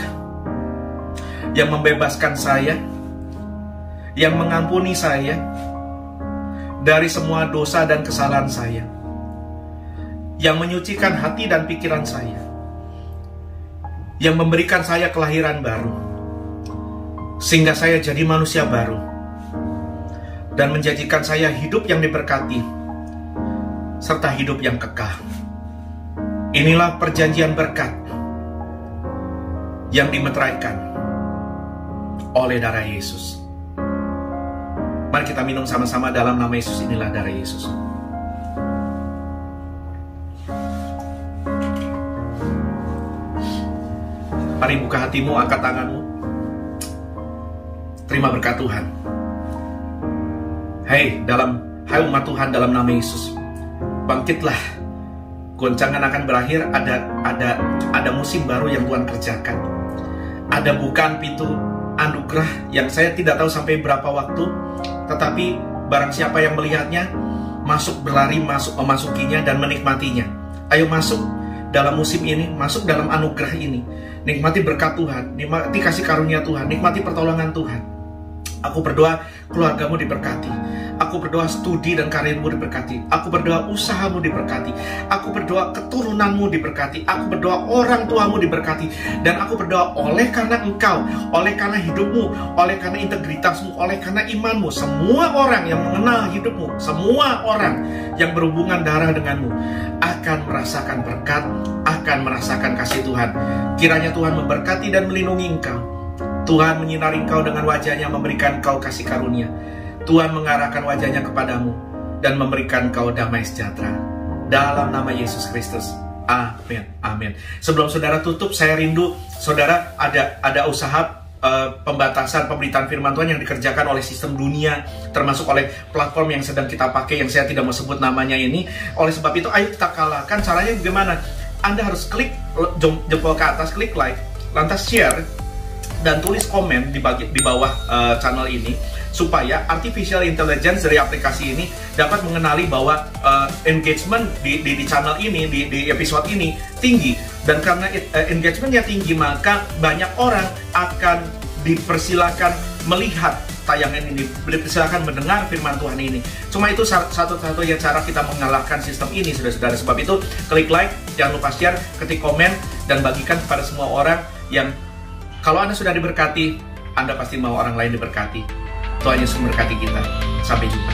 yang membebaskan saya, yang mengampuni saya dari semua dosa dan kesalahan saya, yang menyucikan hati dan pikiran saya, yang memberikan saya kelahiran baru, sehingga saya jadi manusia baru, dan menjanjikan saya hidup yang diberkati, serta hidup yang kekal. Inilah perjanjian berkat yang dimeteraikan oleh darah Yesus. Mari kita minum sama-sama dalam nama Yesus, inilah darah Yesus. Mari buka hatimu, angkat tanganmu. Terima berkat Tuhan. Hai umat Tuhan, dalam nama Yesus, bangkitlah. Goncangan akan berakhir. Ada musim baru yang Tuhan kerjakan. Ada bukaan pintu anugerah yang saya tidak tahu sampai berapa waktu, tetapi barang siapa yang melihatnya, masuk, berlari, memasukinya dan menikmatinya. Ayo masuk dalam musim ini, masuk dalam anugerah ini. Nikmati berkat Tuhan, nikmati kasih karunia Tuhan, nikmati pertolongan Tuhan. Aku berdoa keluargamu diberkati. Aku berdoa studi dan karirmu diberkati. Aku berdoa usahamu diberkati. Aku berdoa keturunanmu diberkati. Aku berdoa orang tuamu diberkati. Dan aku berdoa oleh karena engkau, oleh karena hidupmu, oleh karena integritasmu, oleh karena imanmu, semua orang yang mengenal hidupmu, semua orang yang berhubungan darah denganmu akan merasakan berkat, akan merasakan kasih Tuhan. Kiranya Tuhan memberkati dan melindungi engkau. Tuhan menyinari engkau dengan wajahnya, memberikan engkau kasih karunia. Tuhan mengarahkan wajahnya kepadamu dan memberikan engkau damai sejahtera. Dalam nama Yesus Kristus. Amin. Amin. Sebelum saudara tutup, saya rindu saudara ada usaha pembatasan pemberitaan firman Tuhan yang dikerjakan oleh sistem dunia, termasuk oleh platform yang sedang kita pakai, yang saya tidak mau sebut namanya ini. Oleh sebab itu, ayo kita kalahkan. Caranya bagaimana? Anda harus klik jempol ke atas, klik like, lantas share, dan tulis komen di bawah channel ini, supaya artificial intelligence dari aplikasi ini dapat mengenali bahwa engagement di channel ini, di episode ini tinggi. Dan karena engagementnya tinggi, maka banyak orang akan dipersilakan melihat tayangan ini, dipersilakan mendengar firman Tuhan ini. Cuma itu satu-satunya cara kita mengalahkan sistem ini, saudara-saudara. Sebab itu, klik like, jangan lupa share, ketik komen, dan bagikan kepada semua orang yang, kalau Anda sudah diberkati, Anda pasti mau orang lain diberkati. Tuhan Yesus memberkati kita. Sampai jumpa.